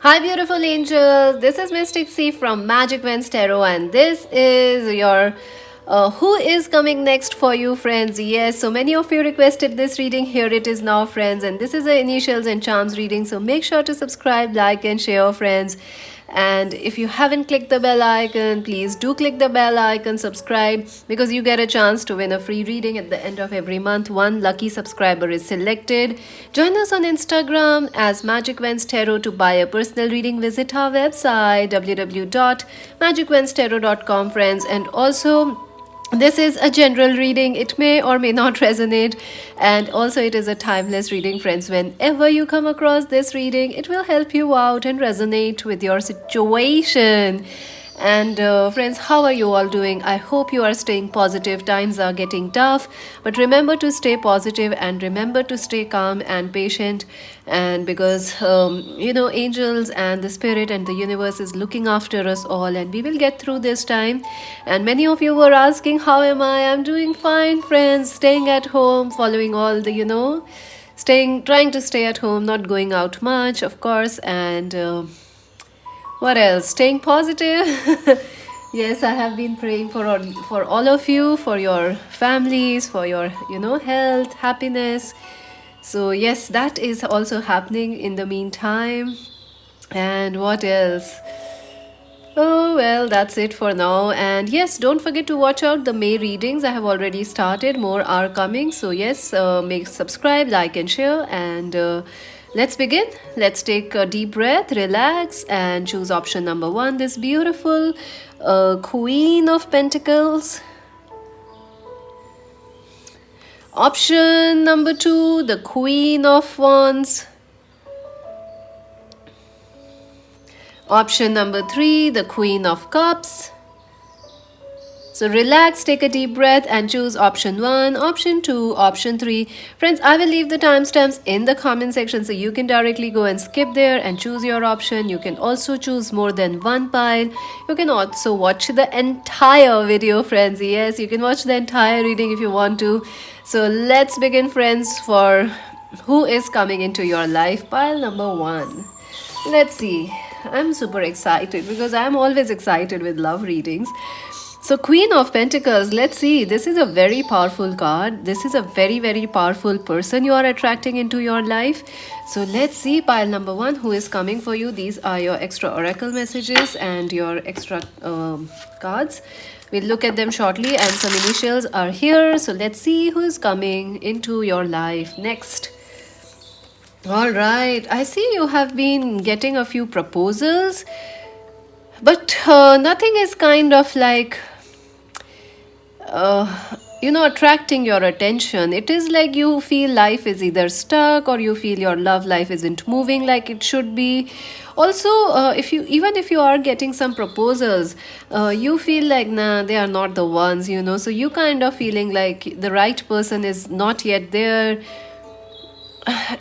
Hi, beautiful angels. This is Mystic C from Magic Vents Tarot, and this is your who is coming next for you, friends. Yes, so many of you requested this reading. Here it is now, friends, and this is the initials and charms reading. So make sure to subscribe, like, and share, friends. And if you haven't clicked the bell icon, please do click the bell icon, subscribe, because you get a chance to win a free reading at the end of every month. One lucky subscriber is selected. Join us on Instagram as Magic Vents Tarot to buy a personal reading. Visit our website www.magicventstarot.com, friends, and also this is a general reading. It may or may not resonate, and also it is a timeless reading, friends. Whenever you come across this reading, it will help you out and resonate with your situation. And friends, how are you all doing? I hope you are staying positive. Times are getting tough, but remember to stay positive and remember to stay calm and patient. And because angels and the spirit and the universe is looking after us all, and we will get through this time. And many of you were asking, how am I? I'm doing fine, friends. Staying at home, following all the staying, trying to stay at home, not going out much, of course, and what else? Staying positive. Yes, I have been praying for all of you, for your families, for your health, happiness. So yes, that is also happening in the meantime. And what else? Oh, well, that's it for now. And yes, don't forget to watch out the May readings. I have already started. More are coming. So yes, make subscribe, like, and share. And let's begin. Let's take a deep breath, relax, and choose option number one. This beautiful Queen of Pentacles. Option number two, the Queen of Wands. Option number three, the Queen of Cups. So relax, take a deep breath and choose option one, option two, option three. Friends, I will leave the timestamps in the comment section so you can directly go and skip there and choose your option. You can also choose more than one pile. You can also watch the entire video, friends. Yes, you can watch the entire reading if you want to. So let's begin, friends, for who is coming into your life. Pile number one. Let's see. I'm super excited because I'm always excited with love readings. So Queen of Pentacles, let's see. This is a very powerful card. This is a very, very powerful person you are attracting into your life. So let's see pile number one, who is coming for you. These are your extra oracle messages and your extra cards. We'll look at them shortly, and some initials are here. So let's see who is coming into your life next. All right, I see you have been getting a few proposals, but nothing is kind of like, attracting your attention. It is like you feel life is either stuck or you feel your love life isn't moving like it should be. Also, if you are getting some proposals, you feel like, nah, they are not the ones, so you kind of feeling like the right person is not yet there.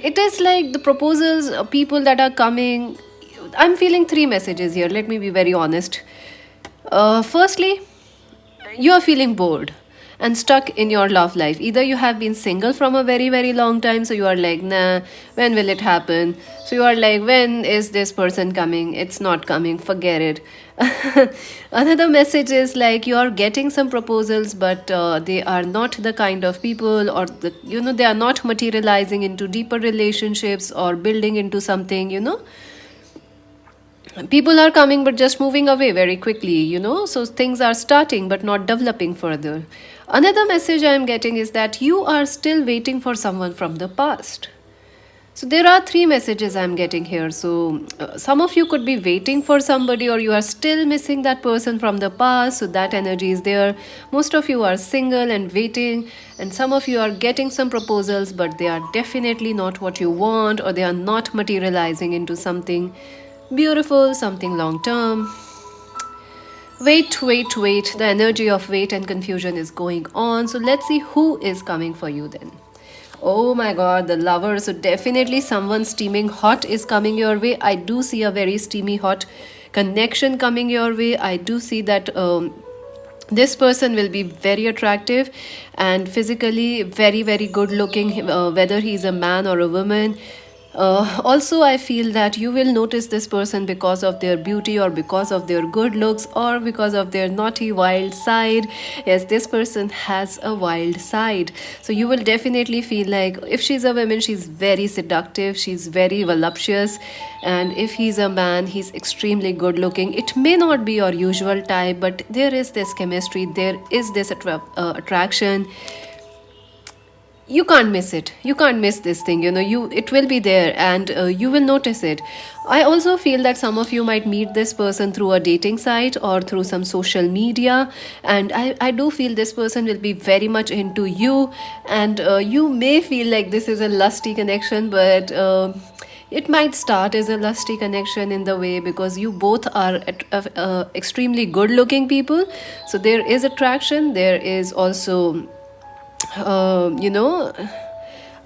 It is like the proposals, people that are coming. I'm feeling three messages here. Let me be very honest. Firstly, you are feeling bored and stuck in your love life. Either you have been single from a very, very long time, so you are like, nah, when will it happen? So you are like, when is this person coming? It's not coming, forget it. Another message is like you are getting some proposals, but they are not the kind of people, or they are not materializing into deeper relationships or building into something. People are coming but just moving away very quickly, so things are starting but not developing further. Another message I am getting is that you are still waiting for someone from the past. So there are three messages I'm getting here. So some of you could be waiting for somebody, or you are still missing that person from the past. So that energy is there. Most of you are single and waiting, and some of you are getting some proposals, but they are definitely not what you want, or they are not materializing into something beautiful, something long term. Wait, wait, wait. The energy of wait and confusion is going on. So let's see who is coming for you then. Oh my god, the lover. So definitely someone steaming hot is coming your way. I do see a very steamy hot connection coming your way. I do see that this person will be very attractive and physically very, very good looking, whether he's a man or a woman. Also, I feel that you will notice this person because of their beauty, or because of their good looks, or because of their naughty, wild side. Yes, this person has a wild side. So, you will definitely feel like if she's a woman, she's very seductive, she's very voluptuous. And if he's a man, he's extremely good looking. It may not be your usual type, but there is this chemistry, there is this attraction. You can't miss it, you can't miss this thing, you it will be there, and you will notice it. I also feel that some of you might meet this person through a dating site or through some social media, and I do feel this person will be very much into you, and you may feel like this is a lusty connection, but it might start as a lusty connection in the way, because you both are extremely good looking people. So there is attraction, there is also uh, you know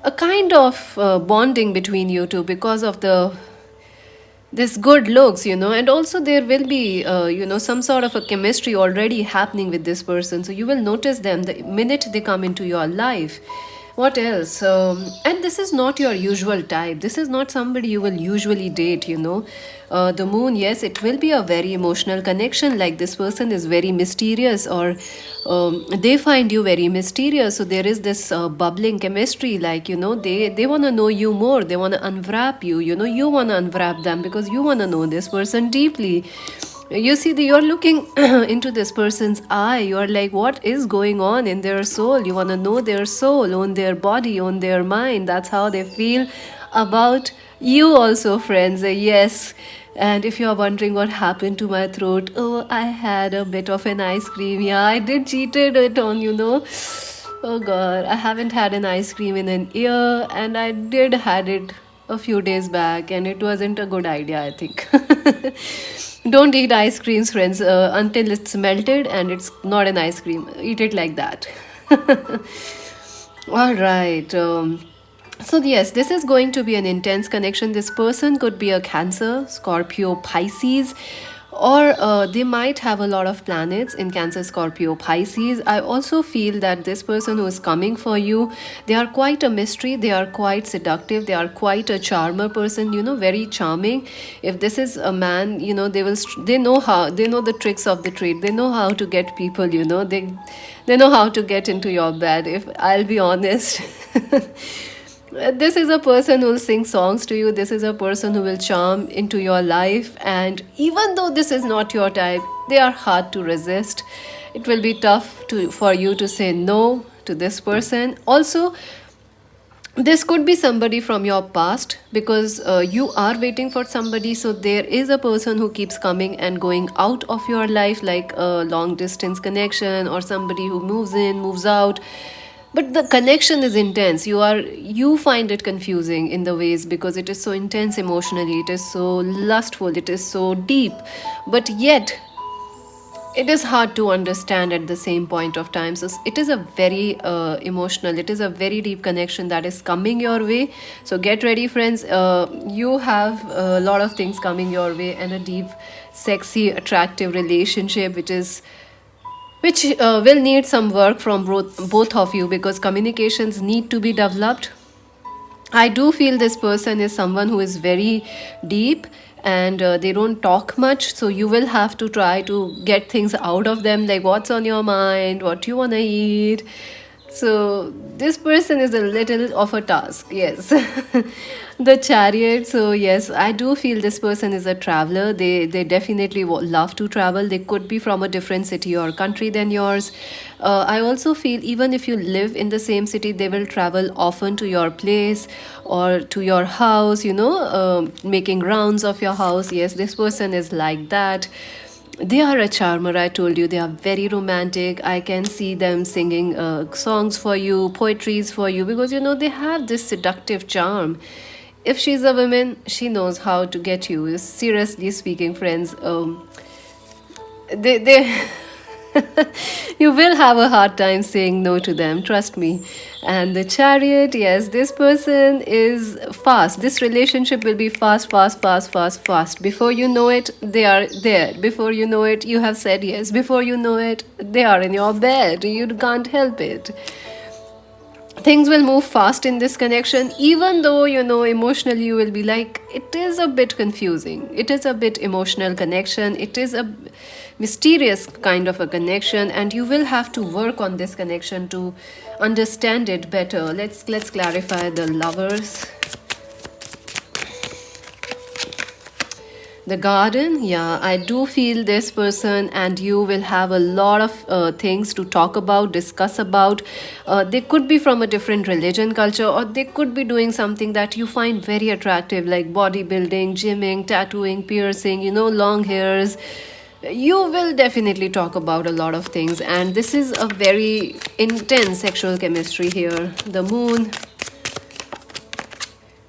a kind of bonding between you two because of the this good looks, and also there will be some sort of a chemistry already happening with this person, so you will notice them the minute they come into your life. What else? And this is not your usual type, this is not somebody you will usually date, the moon, yes, it will be a very emotional connection, like this person is very mysterious, or they find you very mysterious, so there is this bubbling chemistry, like, they want to know you more, they want to unwrap you, you want to unwrap them, because you want to know this person deeply. You see, you're looking into this person's eye, you're like, what is going on in their soul? You want to know their soul, own their body, own their mind. That's how they feel about you also, friends. Yes. And if you're wondering what happened to my throat, oh, I had a bit of an ice cream. Yeah, I did cheated it on, oh god, I haven't had an ice cream in an year, and I did had it a few days back, and it wasn't a good idea, I think. Don't eat ice creams, friends, until it's melted and it's not an ice cream. Eat it like that. All right. So, yes, this is going to be an intense connection. This person could be a Cancer, Scorpio, Pisces, or they might have a lot of planets in Cancer, Scorpio, Pisces. I also feel that this person who is coming for you, they are quite a mystery, they are quite seductive, they are quite a charmer person, very charming. If this is a man, they know how, they know the tricks of the trade, they know how to get people, they know how to get into your bed, if I'll be honest. This is a person who will sing songs to you, this is a person who will charm into your life, and even though this is not your type, they are hard to resist. It will be tough for you to say no to this person. Also, this could be somebody from your past, because you are waiting for somebody, so there is a person who keeps coming and going out of your life, like a long distance connection, or somebody who moves in, moves out, but the connection is intense. You find it confusing in the ways, because it is so intense emotionally, it is so lustful, it is so deep, but yet it is hard to understand at the same point of time. So it is a very emotional, it is a very deep connection that is coming your way. So get ready, friends. You have a lot of things coming your way, and a deep, sexy, attractive relationship, which will need some work from both of you, because communications need to be developed. I do feel this person is someone who is very deep, and they don't talk much. So you will have to try to get things out of them, like what's on your mind, what you want to eat. So this person is a little of a task, yes. The Chariot. So yes, I do feel this person is a traveler. They definitely love to travel. They could be from a different city or country than yours. I also feel even if you live in the same city, they will travel often to your place or to your house, making rounds of your house. Yes, this person is like that. They are a charmer, I told you. They are very romantic. I can see them singing songs for you, poetries for you, because they have this seductive charm. If she's a woman, she knows how to get you. Seriously speaking, friends, they you will have a hard time saying no to them, trust me. And the Chariot, yes, this person is fast. This relationship will be fast, fast, fast, fast, fast. Before you know it, they are there. Before you know it, you have said yes. Before you know it, they are in your bed. You can't help it. things will move fast in this connection, even though emotionally you will be like, it is a bit confusing, it is a bit emotional connection, it is a mysterious kind of a connection, and you will have to work on this connection to understand it better. Let's clarify the Lovers. The Garden, yeah, I do feel this person and you will have a lot of things to talk about, discuss about. They could be from a different religion, culture, or they could be doing something that you find very attractive, like bodybuilding, gymming, tattooing, piercing, long hairs. You will definitely talk about a lot of things, and this is a very intense sexual chemistry here. The Moon,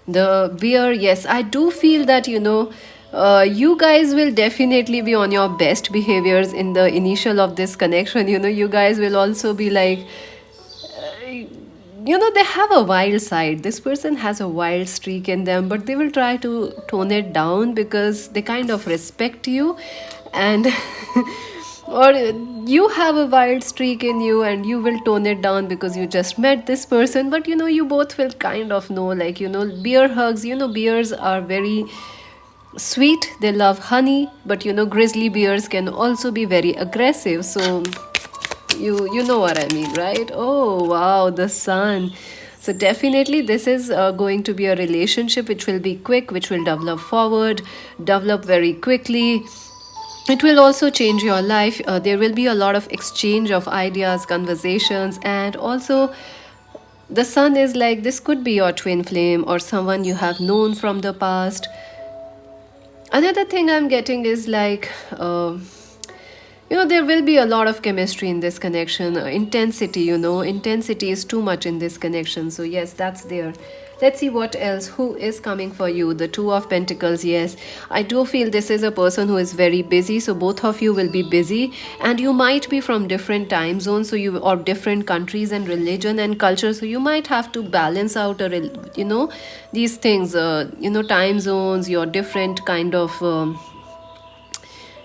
the Bear, yes, I do feel that you guys will definitely be on your best behaviors in the initial of this connection. You guys will also be like, they have a wild side. This person has a wild streak in them, but they will try to tone it down because they kind of respect you. And or you have a wild streak in you and you will tone it down because you just met this person, but you both will kind of know, like, bear hugs. Bears are very sweet, they love honey, but grizzly bears can also be very aggressive. So you know what I mean, right? Oh wow, the Sun. So definitely this is going to be a relationship which will be quick, which will develop forward, develop very quickly. It will also change your life. There will be a lot of exchange of ideas, conversations, and also the Sun is like, this could be your twin flame or someone you have known from the past. Another thing I'm getting is like, there will be a lot of chemistry in this connection. Intensity, intensity is too much in this connection. So, yes, that's there. Let's see what else. Who is coming for you? The Two of Pentacles. Yes, I do feel this is a person who is very busy. So, both of you will be busy, and you might be from different time zones. So, or different countries and religion and culture. So, you might have to balance out, these things, time zones, your different kind of.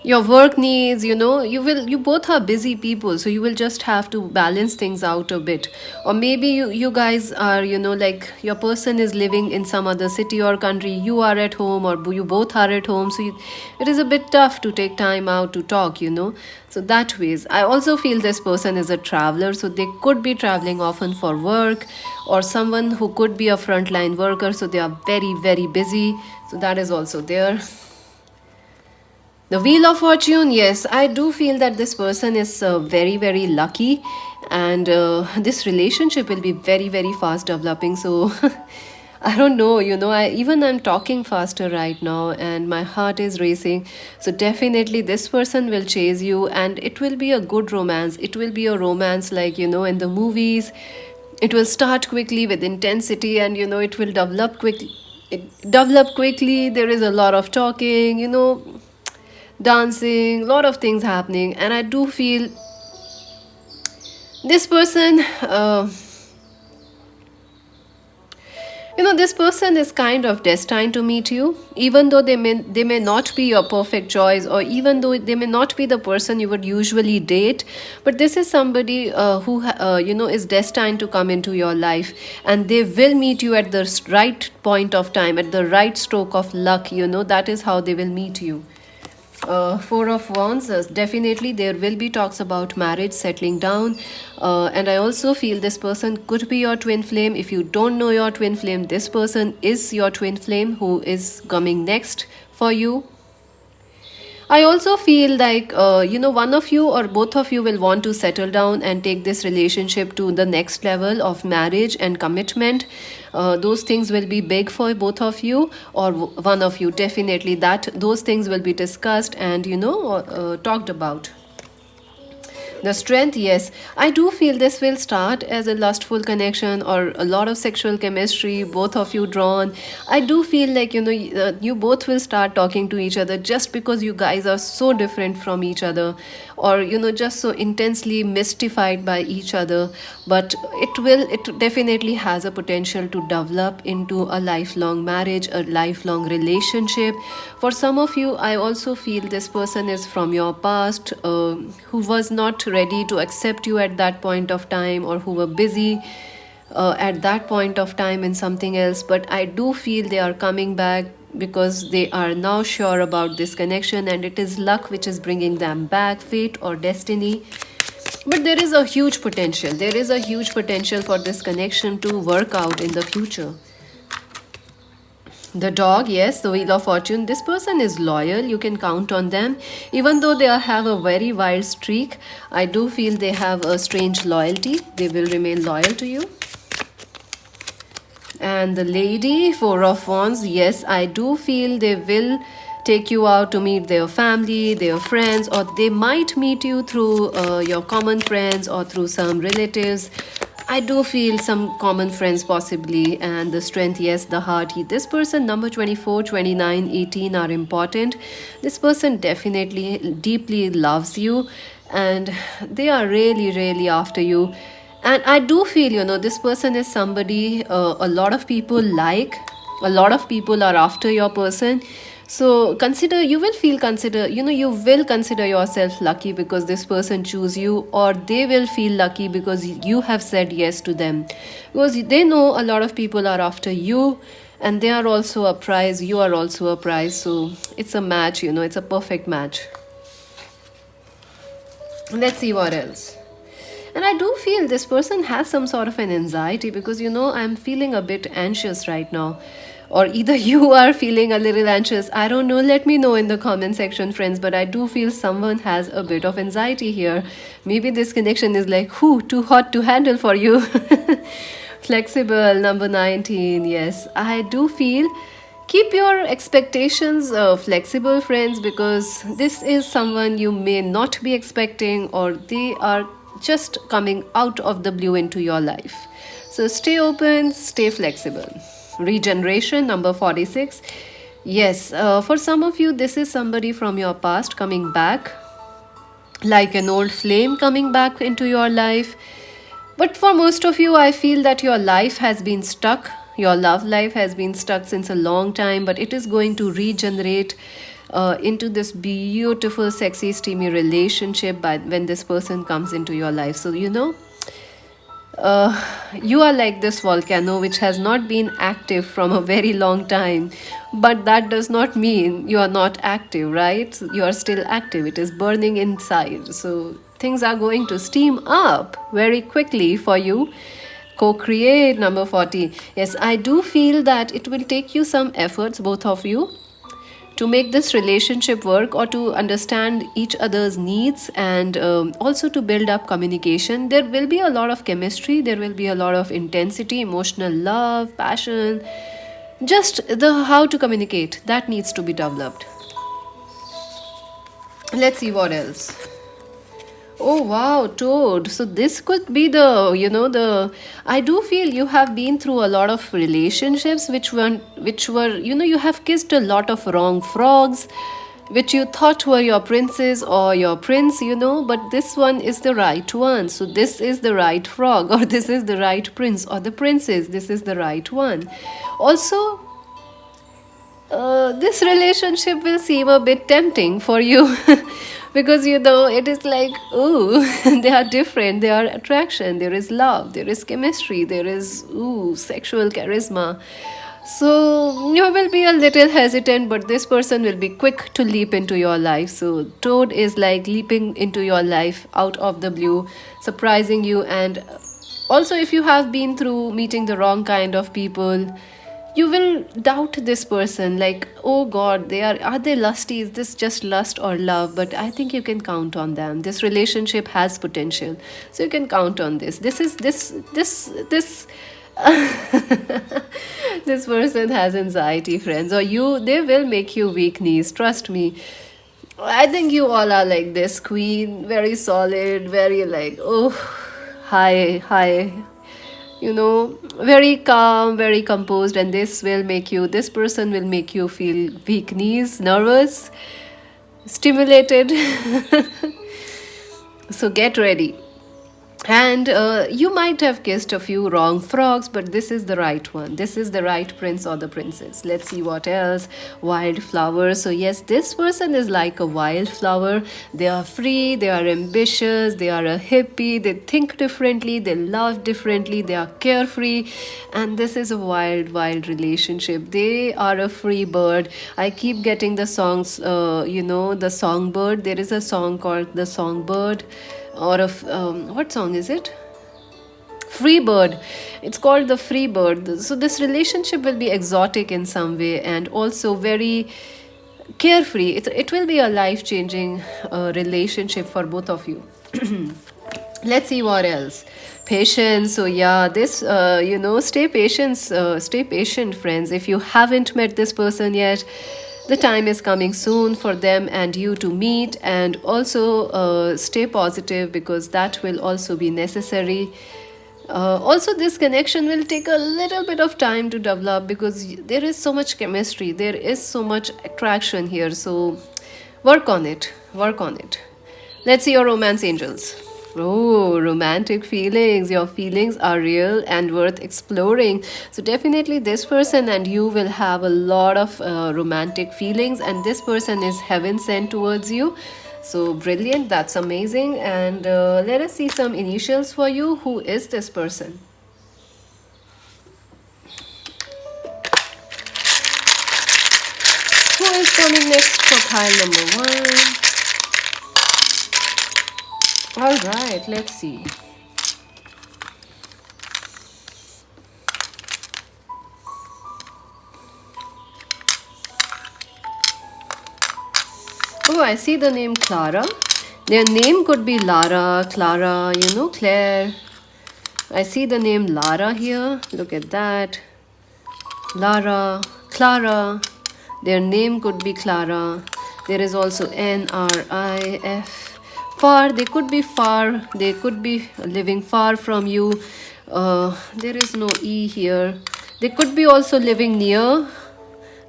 Your work needs, you both are busy people, so you will just have to balance things out a bit. Or maybe you guys are, like, your person is living in some other city or country, you are at home, or you both are at home, so it is a bit tough to take time out to talk. So that ways, I also feel this person is a traveler, so they could be traveling often for work, or someone who could be a frontline worker, so they are very very busy. So that is also there. The Wheel of Fortune, yes, I do feel that this person is very, very lucky, and this relationship will be very, very fast developing. So, I don't know, I'm talking faster right now, and my heart is racing. So, definitely, this person will chase you, and it will be a good romance. It will be a romance like, in the movies. It will start quickly with intensity, and it will develop quickly. Develop quickly. There is a lot of talking, dancing, lot of things happening, and I do feel this person this person is kind of destined to meet you, even though they may not be your perfect choice, or even though they may not be the person you would usually date, but this is somebody who is destined to come into your life, and they will meet you at the right point of time, at the right stroke of luck. That is how they will meet you. Four of Wands, definitely there will be talks about marriage, settling down, and I also feel this person could be your twin flame. If you don't know your twin flame, this person is your twin flame who is coming next for you. I also feel like, one of you or both of you will want to settle down and take this relationship to the next level of marriage and commitment. Those things will be big for both of you, or one of you. Definitely, that those things will be discussed and, talked about. The Strength, yes. I do feel this will start as a lustful connection or a lot of sexual chemistry, both of you drawn. I do feel like, you both will start talking to each other just because you guys are so different from each other, or, just so intensely mystified by each other. But it definitely has a potential to develop into a lifelong marriage, a lifelong relationship. For some of you, I also feel this person is from your past, who was not ready to accept you at that point of time, or who were busy. at that point of time in something else, but I do feel they are coming back because they are now sure about this connection, and it is luck which is bringing them back, fate or destiny. But there is a huge potential. There is a huge potential for this connection to work out in the future. The dog, yes, the Wheel of Fortune. This person is loyal. You can count on them. Even though have a very wild streak, I do feel they have a strange loyalty. They will remain loyal to you. And the lady, Four of Wands, yes, I do feel they will take you out to meet their family, their friends, or they might meet you through your common friends or through some relatives. I do feel some common friends possibly. And the strength, yes, the heart. This person, number 24, 29, 18 are important. This person definitely deeply loves you, and they are really, really after you. And I do feel, this person is somebody a lot of people like. A lot of people are after your person. So you will consider yourself lucky because this person choose you, or they will feel lucky because you have said yes to them, because they know a lot of people are after you, and they are also a prize, you are also a prize. So it's a match, it's a perfect match. Let's see what else. And I do feel this person has some sort of an anxiety because, I'm feeling a bit anxious right now. Or either you are feeling a little anxious. I don't know. Let me know in the comment section, friends. But I do feel someone has a bit of anxiety here. Maybe this connection is like, too hot to handle for you. Flexible, number 19. Yes, I do feel. Keep your expectations flexible, friends, because this is someone you may not be expecting, or they are just coming out of the blue into your life. So stay open, stay flexible. Regeneration, number 46. Yes, for some of you, this is somebody from your past coming back, like an old flame coming back into your life. But for most of you, I feel that your life has been stuck. Your love life has been stuck since a long time, but it is going to regenerate into this beautiful, sexy, steamy relationship when this person comes into your life. So, you are like this volcano which has not been active from a very long time, but that does not mean you are not active, right? You are still active. It is burning inside. So things are going to steam up very quickly for you. Co-create, number 40. Yes, I do feel that it will take you some efforts, both of you, to make this relationship work, or to understand each other's needs, and also to build up communication. There will be a lot of chemistry, there will be a lot of intensity, emotional love, passion. Just the how to communicate, that needs to be developed. Let's see what else. Oh wow, Toad. So this could be the I do feel you have been through a lot of relationships which were you have kissed a lot of wrong frogs, which you thought were your princess or your prince, but this one is the right one. So this is the right frog, or this is the right prince or the princess. This is the right one. Also, this relationship will seem a bit tempting for you because it is like, ooh, they are different, they are attraction, there is love, there is chemistry, there is sexual charisma. So you will be a little hesitant, but this person will be quick to leap into your life. So Toad is like leaping into your life out of the blue, surprising you. And also, if you have been through meeting the wrong kind of people, you will doubt this person, like, oh god, are they lusty, is this just lust or love? But I think you can count on them. This relationship has potential, so you can count on this this person has anxiety, friends, or they will make you weak knees, trust me. I think you all are like this queen, very solid, very like, oh, high, very calm, very composed, and this person will make you feel weak knees, nervous, stimulated. So get ready. And you might have kissed a few wrong frogs, but this is the right one. This is the right prince or the princess. Let's see what else. Wildflower. So yes, this person is like a wildflower. They are free, they are ambitious, they are a hippie, they think differently, they love differently, they are carefree. And this is a wild relationship. They are a free bird. I keep getting the songs, the songbird. There is a song called The Songbird, or of what song is it? Freebird. It's called the Freebird. So this relationship will be exotic in some way and also very carefree. It will be a life changing relationship for both of you. Let's see what else. Patience. So yeah, this stay patient, friends. If you haven't met this person yet, the time is coming soon for them and you to meet. And also stay positive, because that will also be necessary. Also, this connection will take a little bit of time to develop, because there is so much chemistry, there is so much attraction here. So work on it, work on it. Let's see your romance angels. Oh, romantic feelings. Your feelings are real and worth exploring. So, definitely, this person and you will have a lot of romantic feelings, and this person is heaven sent towards you. So, brilliant. That's amazing. And let us see some initials for you. Who is this person? Who is coming next for pile number 1? All right, let's see. Oh, I see the name Clara. Their name could be Lara, Clara, Claire. I see the name Lara here. Look at that. Lara, Clara. Their name could be Clara. There is also NRIF. Far, they could be far. They could be living far from you. There is no E here. They could be also living near.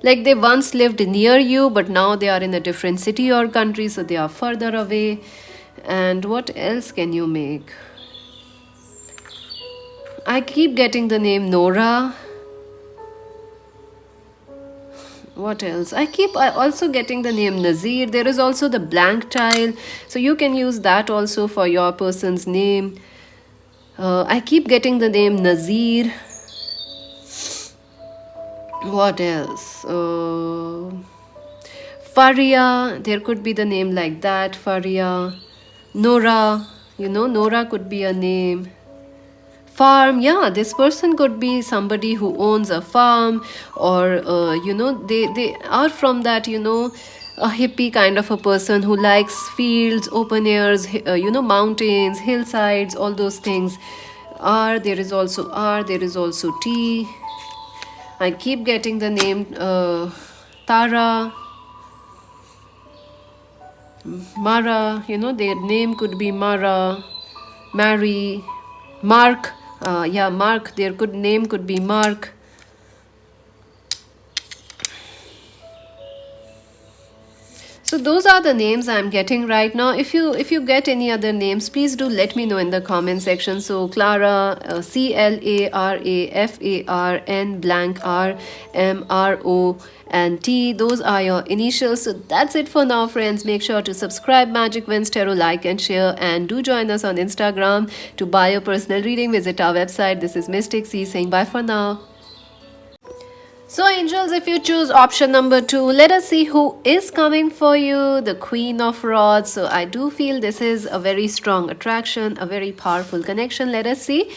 Like they once lived near you, but now they are in a different city or country, so they are further away. And what else can you make? I keep getting the name Nora. What else? I also getting the name Nazir. There is also the blank tile, so you can use that also for your person's name. I keep getting the name Nazir. What else? Faria. There could be the name like that. Faria. Nora. Nora could be a name. Farm. Yeah, this person could be somebody who owns a farm, or they are from that, a hippie kind of a person who likes fields, open airs, mountains, hillsides, all those things. There is also T. I keep getting the name Tara, Mara. Their name could be Mara, Mary, Mark. Mark. Their name could be Mark. So those are the names I'm getting right now. If you get any other names, please do let me know in the comment section. So Clara, CLARAFARN blank RMRO and T. Those are your initials. So that's it for now, friends. Make sure to subscribe Magic Wins Tarot, like and share, and do join us on Instagram to buy a personal reading. Visit our website. This is Mystic C saying bye for now. So angels, if you choose option number 2, let us see who is coming for you. The Queen of Rods. So I do feel this is a very strong attraction, a very powerful connection. Let us see.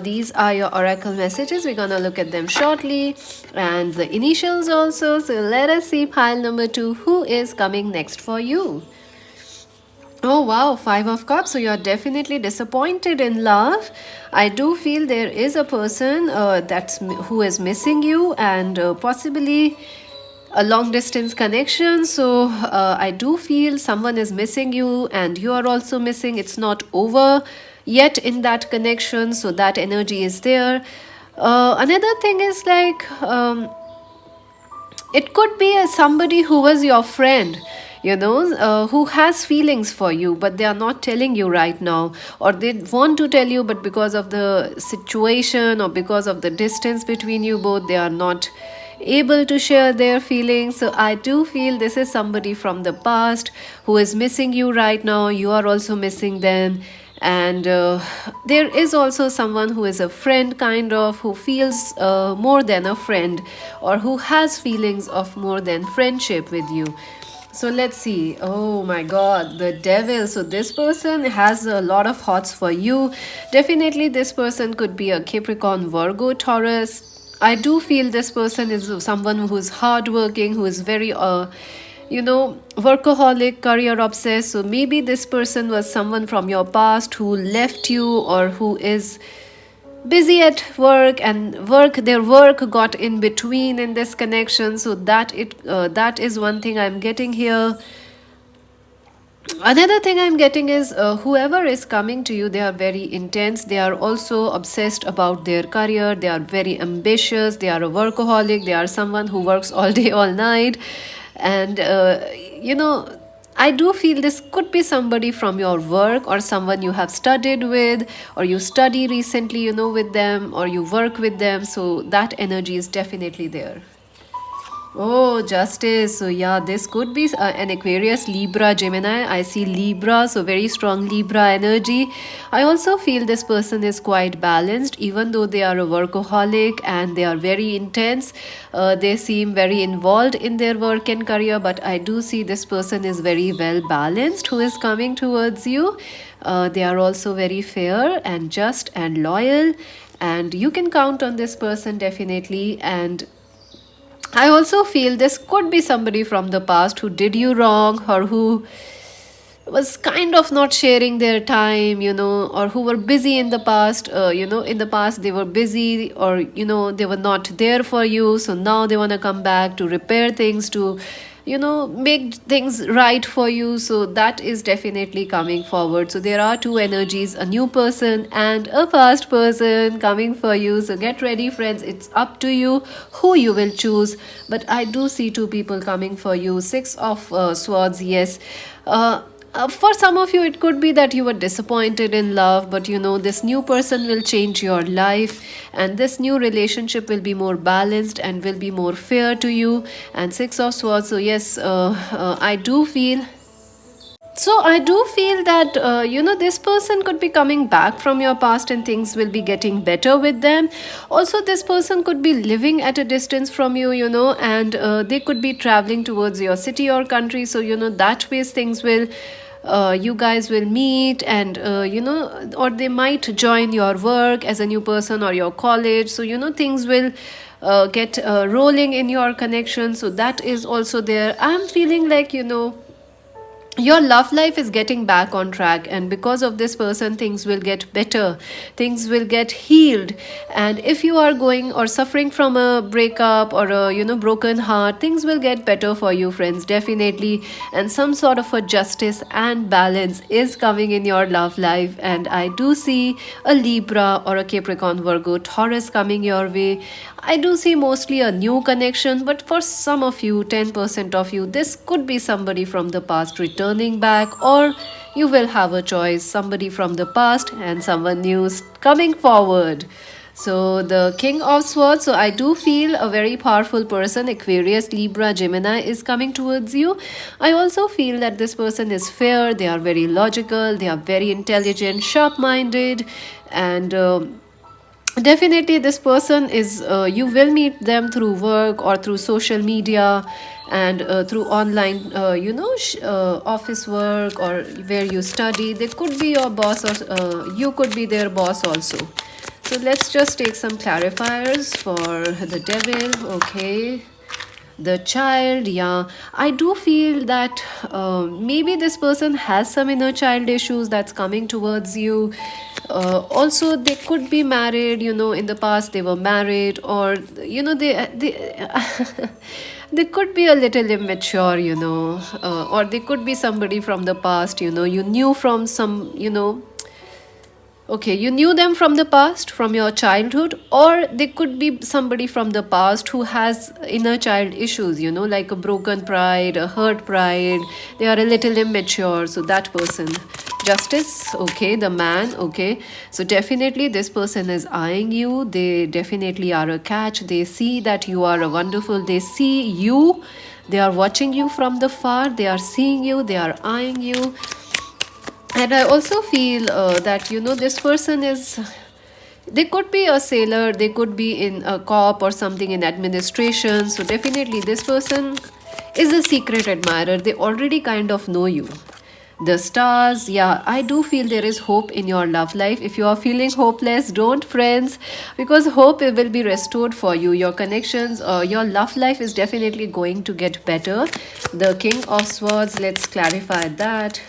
These are your oracle messages. We're gonna look at them shortly, and the initials also. So let us see pile number 2. Who is coming next for you? Oh wow, 5 of Cups. So you're definitely disappointed in love. I do feel there is a person who is missing you, and possibly a long distance connection. So I do feel someone is missing you and you are also missing. It's not over yet in that connection, so that energy is there. Another thing is like it could be somebody who was your friend. who has feelings for you, but they are not telling you right now, or they want to tell you, but because of the situation or because of the distance between you both, they are not able to share their feelings. So I do feel this is somebody from the past who is missing you right now. You are also missing them. And there is also someone who is a friend, kind of, who feels more than a friend, or who has feelings of more than friendship with you. So let's see. Oh my god, the devil. So this person has a lot of thoughts for you. Definitely, this person could be a Capricorn, Virgo, Taurus. I do feel this person is someone who is hardworking, who is very workaholic, career obsessed. So maybe this person was someone from your past who left you, or who is busy at work, and their work got in between in this connection. So that is one thing I'm getting here. Another thing I'm getting is whoever is coming to you, they are very intense. They are also obsessed about their career. They are very ambitious. They are a workaholic. They are someone who works all day, all night. And, I do feel this could be somebody from your work, or someone you have studied with, or you study recently, with them, or you work with them. So that energy is definitely there. Oh, justice. So, yeah, this could be an Aquarius, Libra, Gemini. I see Libra, so very strong Libra energy. I also feel this person is quite balanced, even though they are a workaholic and they are very intense. They seem very involved in their work and career, but I do see this person is very well balanced who is coming towards you. They are also very fair and just and loyal, and you can count on this person definitely. And I also feel this could be somebody from the past who did you wrong, or who was kind of not sharing their time, or who were busy in the past. In the past they were busy, or, they were not there for you. So now they want to come back to repair things, to make things right for you. So that is definitely coming forward. So there are two energies, a new person and a past person coming for you. So get ready, friends. It's up to you who you will choose, but I do see two people coming for you. Six of swords, yes. For some of you, it could be that you were disappointed in love, but this new person will change your life, and this new relationship will be more balanced and will be more fair to you. And Six of Swords, so yes, I do feel that this person could be coming back from your past, and things will be getting better with them. Also, this person could be living at a distance from you, and they could be traveling towards your city or country. So that ways things will, you guys will meet, and or they might join your work as a new person, or your college. So things will get rolling in your connection. So that is also there. I'm feeling like your love life is getting back on track, and because of this person, things will get better, things will get healed. And if you are going or suffering from a breakup, or a broken heart, things will get better for you, friends, definitely. And some sort of a justice and balance is coming in your love life. And I do see a Libra or a Capricorn, Virgo, Taurus coming your way. I do see mostly a new connection, but for some of you, 10% of you, this could be somebody from the past returning back, or you will have a choice, somebody from the past and someone new coming forward. So the King of Swords, so I do feel a very powerful person, Aquarius, Libra, Gemini, is coming towards you. I also feel that this person is fair, they are very logical, they are very intelligent, sharp-minded, and definitely this person is, you will meet them through work or through social media, and through online office work, or where you study. They could be your boss, or you could be their boss also. So let's just take some clarifiers for the devil. Okay, the child, yeah, I do feel that maybe this person has some inner child issues that's coming towards you. Also, they could be married, in the past they were married, or they they could be a little immature, or they could be somebody from the past, you knew from some, Okay, you knew them from the past, from your childhood, or they could be somebody from the past who has inner child issues, like a broken pride, a hurt pride. They are a little immature. So, that person. Justice, okay, the man, okay. So, definitely this person is eyeing you. They definitely are a catch. They see that you are a wonderful, they see you. They are watching you from the far. They are seeing you. They are eyeing you. And I also feel that this person is, they could be a sailor, they could be in a cop or something in administration. So definitely this person is a secret admirer. They already kind of know you. The stars, yeah, I do feel there is hope in your love life. If you are feeling hopeless, don't, friends, because hope will be restored for you. Your connections, your love life is definitely going to get better. The King of Swords, let's clarify that.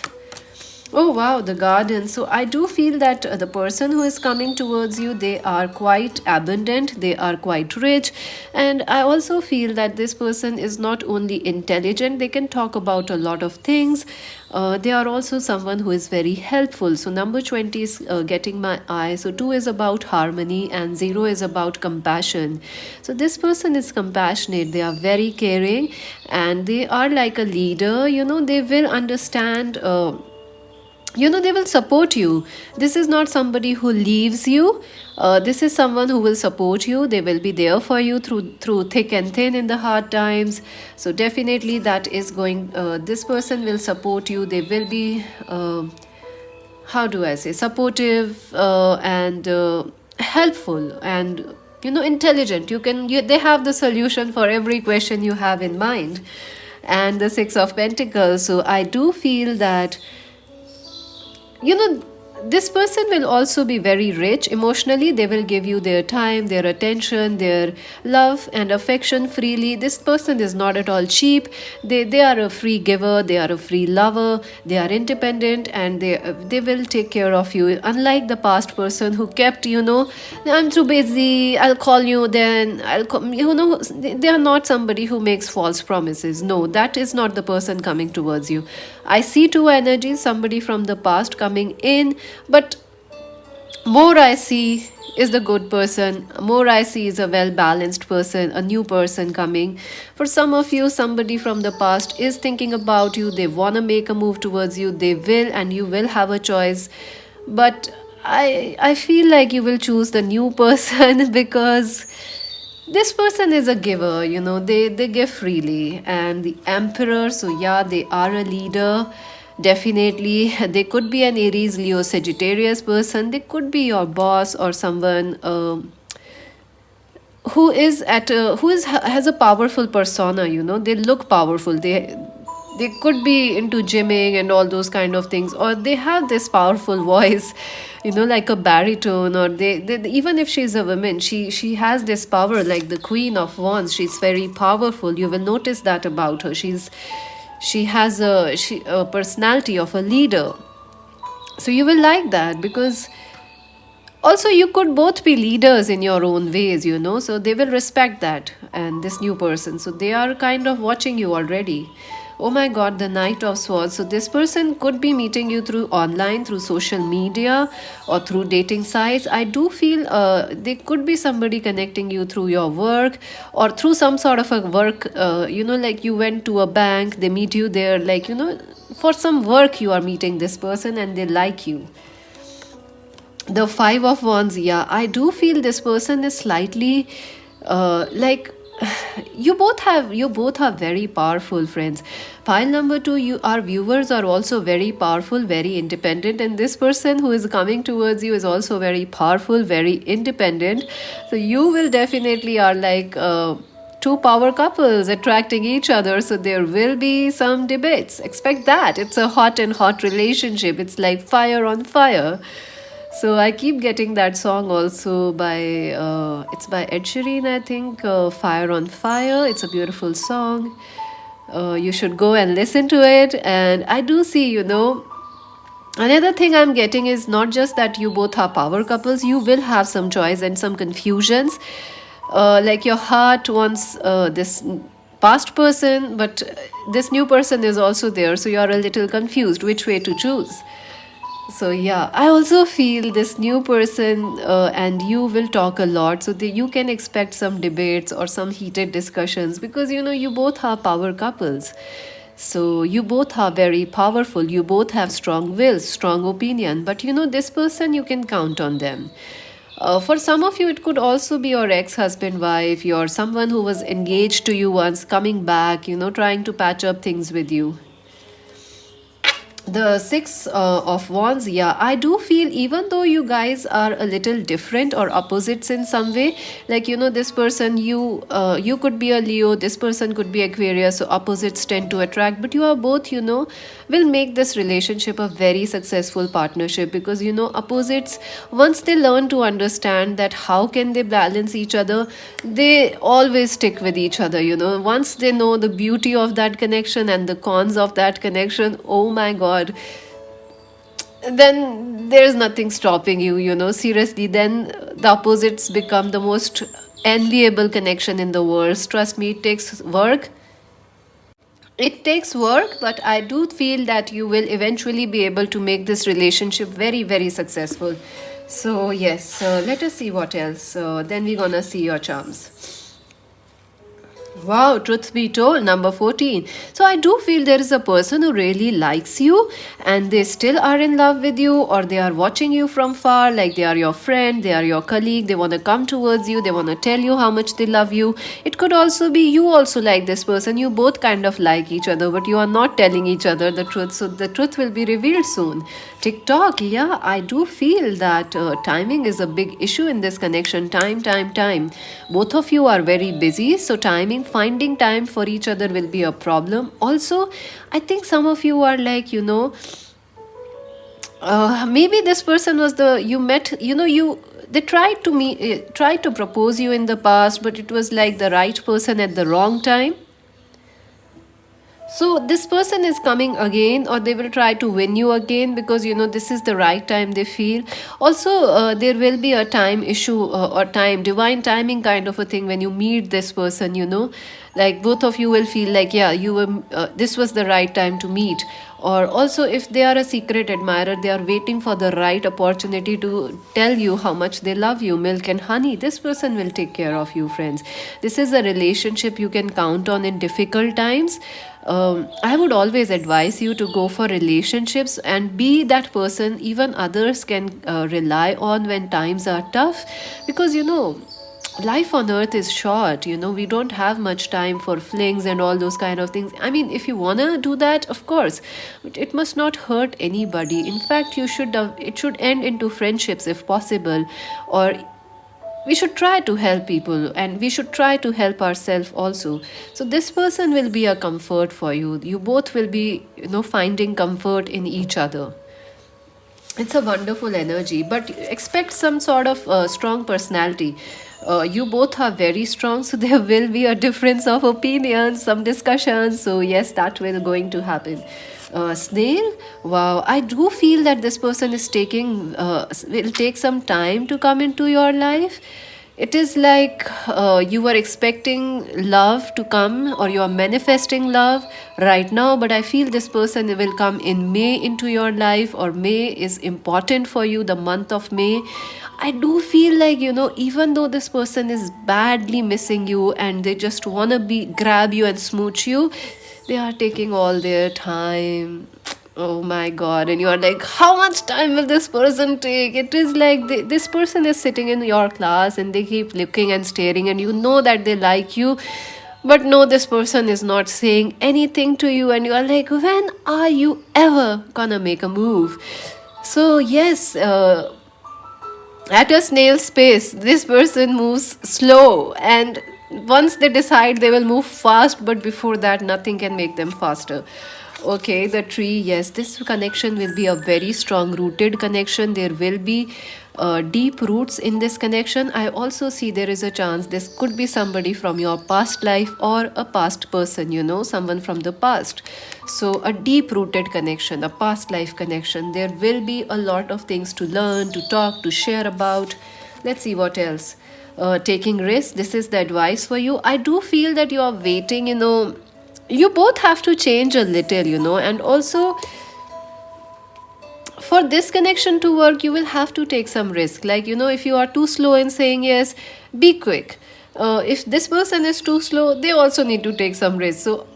Oh wow, the garden. So I do feel that the person who is coming towards you, they are quite abundant, they are quite rich, and I also feel that this person is not only intelligent, they can talk about a lot of things. They are also someone who is very helpful. So number 20 is getting my eye. So 2 is about harmony and 0 is about compassion. So this person is compassionate, they are very caring, and they are like a leader. They will understand. They will support you. This is not somebody who leaves you. This is someone who will support you. They will be there for you through thick and thin in the hard times. So definitely that is going, this person will support you. They will be how do I say, supportive, and helpful, and intelligent. They have the solution for every question you have in mind. And the 6 of Pentacles. So I do feel that this person will also be very rich emotionally. They will give you their time, their attention, their love and affection freely. This person is not at all cheap. They are a free giver, they are a free lover, they are independent, and they will take care of you, unlike the past person who kept, I'm too busy, I'll call you then, I'll call, they are not somebody who makes false promises. No, that is not the person coming towards you. I see 2 energies, somebody from the past coming in, but more I see is the good person, more I see is a well balanced person, a new person coming. For some of you, somebody from the past is thinking about you, they want to make a move towards you, they will, and you will have a choice. But I feel like you will choose the new person because this person is a giver. They give freely. And the Emperor, so yeah, they are a leader. Definitely they could be an Aries, Leo, Sagittarius person. They could be your boss or someone who has a powerful persona. They look powerful. They could be into gymming and all those kind of things, or they have this powerful voice, like a baritone, or they even if she's a woman, she has this power, like the Queen of Wands. She's very powerful. You will notice that about her. She has a personality of a leader. So you will like that, because also you could both be leaders in your own ways, so they will respect that. And this new person, so they are kind of watching you already. Oh my god, the Knight of Swords. So this person could be meeting you through online, through social media, or through dating sites. I do feel they could be somebody connecting you through your work, or through some sort of a work, like you went to a bank, they meet you there, like, for some work you are meeting this person and they like you. The 5 of Wands, yeah, I do feel this person is slightly like you both are very powerful, friends. Pile number 2, our viewers are also very powerful, very independent, and this person who is coming towards you is also very powerful, very independent. So you will definitely are like two power couples attracting each other. So there will be some debates, expect that. It's a hot and hot relationship, it's like fire on fire. So I keep getting that song also by it's by Ed Sheeran, I think, Fire on Fire. It's a beautiful song. You should go and listen to it. And I do see, another thing I'm getting is not just that you both are power couples, you will have some choice and some confusions. Like your heart wants this past person, but this new person is also there. So you're a little confused which way to choose. So yeah, I also feel this new person and you will talk a lot, so you can expect some debates or some heated discussions, because you both are power couples. So you both are very powerful, you both have strong wills, strong opinion, but this person, you can count on them. For some of you, it could also be your ex husband, wife, your someone who was engaged to you once coming back, trying to patch up things with you. The six of wands, yeah, I do feel, even though you guys are a little different or opposites in some way, like this person, you could be a Leo, this person could be Aquarius, so opposites tend to attract, but you are both, will make this relationship a very successful partnership, because opposites, once they learn to understand that how can they balance each other, they always stick with each other. Once they know the beauty of that connection and the cons of that connection, oh my god, then there's nothing stopping you. Seriously, then the opposites become the most enviable connection in the world. Trust me, it takes work, but I do feel that you will eventually be able to make this relationship very, very successful. So yes, let us see what else. Then we're gonna see your charms. Wow, truth be told, number 14. So I do feel there is a person who really likes you and they still are in love with you, or they are watching you from far, like they are your friend, they are your colleague, they want to come towards you, they want to tell you how much they love you. It could also be you also like this person. You both kind of like each other, but you are not telling each other the truth. So the truth will be revealed soon. TikTok, yeah, I do feel that timing is a big issue in this connection. Time. Both of you are very busy, so finding time for each other will be a problem. Also, I think some of you are like, maybe this person was the you met, they tried to propose you in the past, but it was like the right person at the wrong time. So this person is coming again, or they will try to win you again, because this is the right time they feel. Also, there will be a time issue, or divine timing kind of a thing when you meet this person. Like both of you will feel like, yeah, you were this was the right time to meet. Or also, if they are a secret admirer, they are waiting for the right opportunity to tell you how much they love you. Milk and honey, this person will take care of you, friends. This is a relationship you can count on in difficult times. I would always advise you to go for relationships and be that person even others can rely on when times are tough, because life on earth is short. We don't have much time for flings and all those kind of things. I mean, if you want to do that, of course, but it must not hurt anybody. In fact, it should end into friendships if possible, or we should try to help people, and we should try to help ourselves also. So this person will be a comfort for you. You both will be finding comfort in each other. It's a wonderful energy, but expect some sort of strong personality. You both are very strong, so there will be a difference of opinions, some discussions. So yes, that will going to happen. Snail, wow, I do feel that this person is taking will take some time to come into your life. It is like you were expecting love to come, or you are manifesting love right now, but I feel this person will come in May into your life, or May is important for you, the month of May. I do feel like, even though this person is badly missing you and they just want to grab you and smooch you, they are taking all their time. Oh my god, and you are like, how much time will this person take? It is like this person is sitting in your class and they keep looking and staring, and you know that they like you, but no, this person is not saying anything to you, and you are like, when are you ever gonna make a move? So yes, at a snail's pace, this person moves slow, and once they decide, they will move fast, but before that, nothing can make them faster. Okay, the tree, yes, this connection will be a very strong rooted connection. There will be deep roots in this connection. I also see there is a chance this could be somebody from your past life, or a past person, someone from the past. So, a deep rooted connection, a past life connection. There will be a lot of things to learn, to talk, to share about. Let's see what else. Taking risks, this is the advice for you. I do feel that you are waiting, you both have to change a little, and also for this connection to work, you will have to take some risk. Like, if you are too slow in saying yes, be quick. If this person is too slow, they also need to take some risk. So,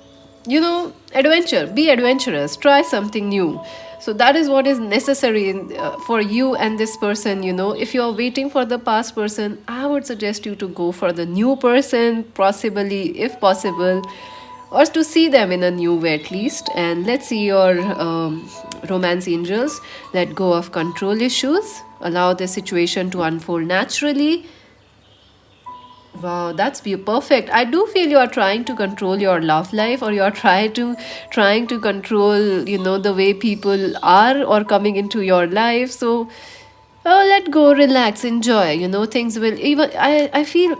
adventure, be adventurous, try something new. So that is what is necessary for you and this person. If you are waiting for the past person, I would suggest you to go for the new person, possibly, if possible, or to see them in a new way at least. And let's see your romance angels. Let go of control issues, allow the situation to unfold naturally. Wow, that's perfect. I do feel you are trying to control your love life, or you are trying to control, the way people are or coming into your life. So, let go, relax, enjoy. Things will even. I feel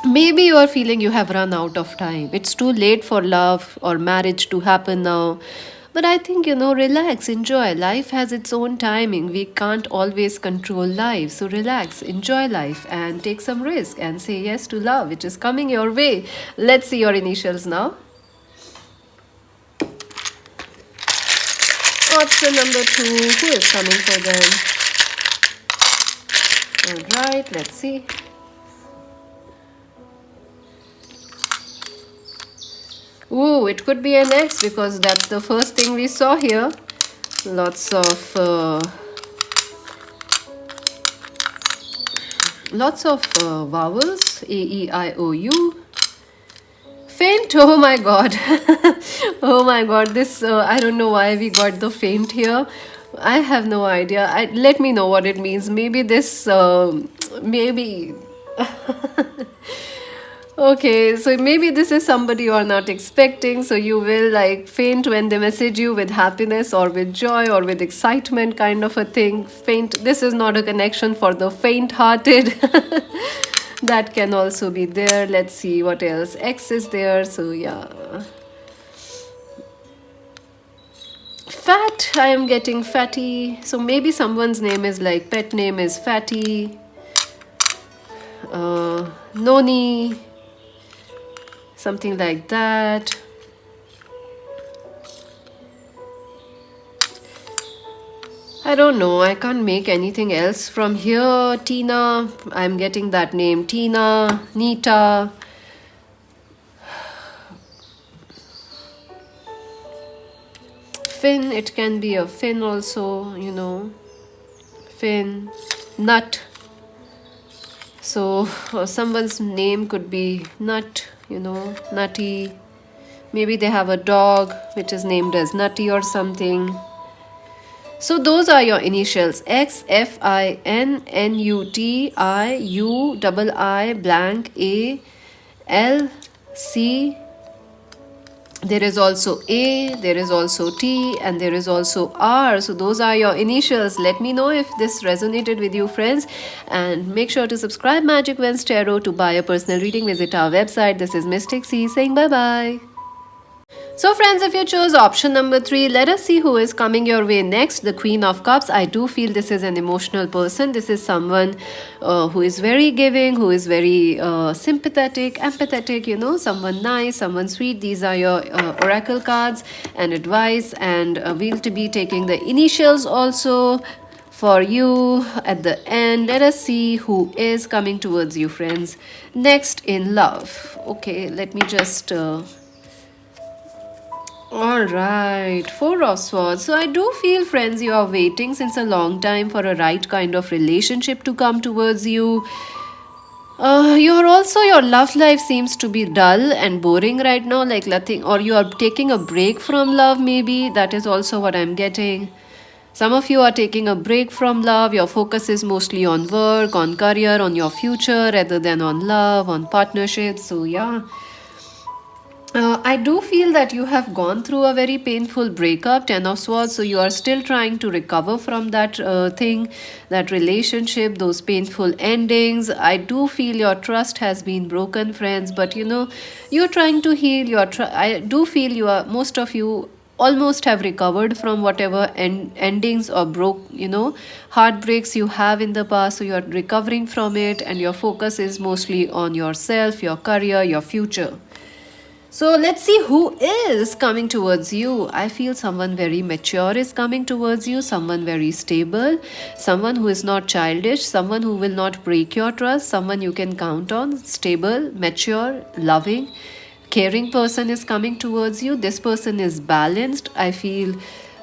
maybe you are feeling you have run out of time. It's too late for love or marriage to happen now. But I think, relax, enjoy. Life has its own timing. We can't always control life. So relax, enjoy life, and take some risk and say yes to love, which is coming your way. Let's see your initials now. Option number 2, who is coming for them? Alright, let's see. Ooh, it could be an ex, because that's the first thing we saw here. Lots of vowels. A-E-I-O-U. Faint. Oh my god. Oh my god. This I don't know why we got the faint here. I have no idea. Let me know what it means. Maybe this maybe okay, so maybe this is somebody you are not expecting, so you will like faint when they message you with happiness or with joy or with excitement, kind of a thing. Faint. This is not a connection for the faint-hearted. That can also be there. Let's see what else. X is there, so yeah. Fat. I am getting fatty. So maybe someone's name is like pet name is Fatty. Noni. Something like that. I don't know. I can't make anything else from here. Tina. I'm getting that name. Tina. Nita. Finn. It can be a Finn also, Finn. Nut. So someone's name could be Nut, Nutty. Maybe they have a dog which is named as Nutty or something. So those are your initials: X, F, I, N, N, U, T, I, U, I, blank, A, L, C. There is also A, there is also T, and there is also R. So those are your initials. Let me know if this resonated with you, friends. And make sure to subscribe Magic Wens Tarot. To buy a personal reading, visit our website. This is Mystic C saying bye-bye. So friends, if you chose option number 3, let us see who is coming your way next. The Queen of Cups. I do feel this is an emotional person. This is someone who is very giving, who is very sympathetic, empathetic, someone nice, someone sweet. These are your oracle cards and advice, and we'll to be taking the initials also for you at the end. Let us see who is coming towards you, friends, next in love. Okay, let me just all right, 4 of Swords. So I do feel, friends, you are waiting since a long time for a right kind of relationship to come towards you. Your love life seems to be dull and boring right now, like nothing, or you are taking a break from love, maybe. That is also what I'm getting. Some of you are taking a break from love. Your focus is mostly on work, on career, on your future, rather than on love, on partnerships. So yeah. I do feel that you have gone through a very painful breakup, 10 of Swords, so you are still trying to recover from that thing, that relationship, those painful endings. I do feel your trust has been broken, friends, but you're trying to heal. I do feel most of you almost have recovered from whatever endings or heartbreaks you have in the past, so you're recovering from it, and your focus is mostly on yourself, your career, your future. So let's see who is coming towards you. I feel someone very mature is coming towards you, someone very stable, someone who is not childish, someone who will not break your trust, someone you can count on, stable, mature, loving, caring person is coming towards you. This person is balanced. I feel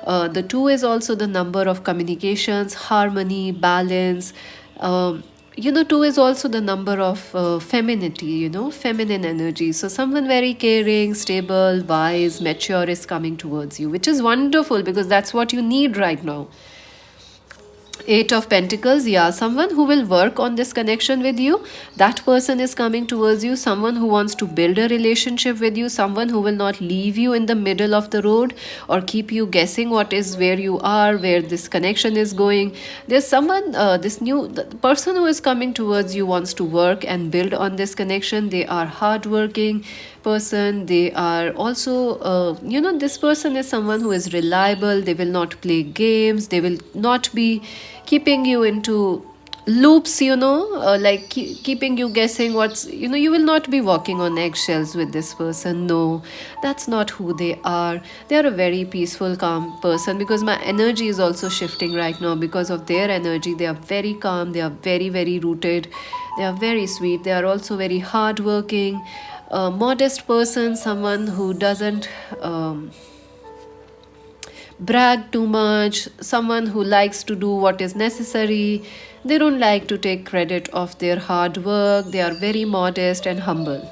the two is also the number of communications, harmony, balance. Two is also the number of femininity, feminine energy. So someone very caring, stable, wise, mature is coming towards you, which is wonderful because that's what you need right now. Eight of Pentacles, yeah, someone who will work on this connection with you. That person is coming towards you. Someone who wants to build a relationship with you. Someone who will not leave you in the middle of the road or keep you guessing what is where you are, where this connection is going. There's someone, the person who is coming towards you wants to work and build on this connection. They are hardworking person. They are also, this person is someone who is reliable. They will not play games. They will not be keeping you into loops, keeping you guessing what's, you will not be walking on eggshells with this person. No, that's not who they are. They are a very peaceful, calm person, because my energy is also shifting right now because of their energy. They are very calm. They are very, very rooted. They are very sweet. They are also very hardworking, modest person, someone who doesn't brag too much, someone who likes to do what is necessary. They don't like to take credit of their hard work. They are very modest and humble.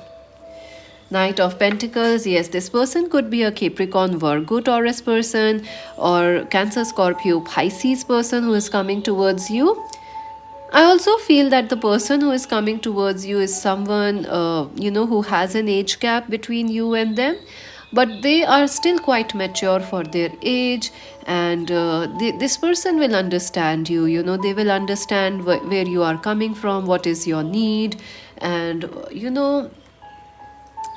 Knight of Pentacles, yes, this person could be a Capricorn, Virgo, Taurus person, or Cancer, Scorpio, Pisces person who is coming towards you. I also feel that the person who is coming towards you is someone, who has an age gap between you and them, but they are still quite mature for their age, and this person will understand you. They will understand where you are coming from, what is your need, and,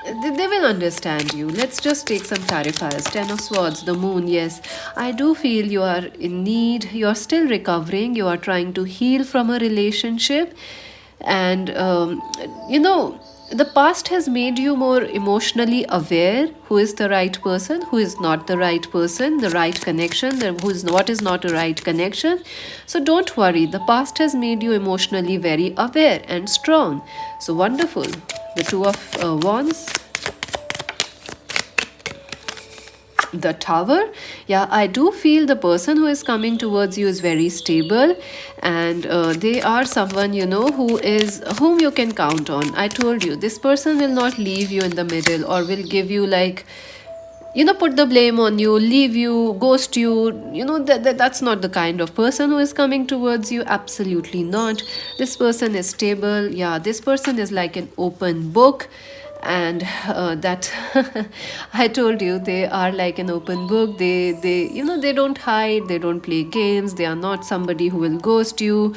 they will understand you. Let's just take some clarifiers. Ten of Swords, the Moon. Yes, I do feel you are in need. You are still recovering. You are trying to heal from a relationship, and the past has made you more emotionally aware. Who is the right person, who is not the right person, the right connection, what is not a right connection. So don't worry. The past has made you emotionally very aware and strong. So wonderful. The Two of Wands, the Tower. Yeah, I do feel the person who is coming towards you is very stable, and they are someone, whom you can count on. I told you, this person will not leave you in the middle, or will give you put the blame on you, leave you, ghost you. That's not the kind of person who is coming towards you. Absolutely not. This person is stable. Yeah, this person is like an open book, and that I told you, they are like an open book. They don't hide, they don't play games. They are not somebody who will ghost you.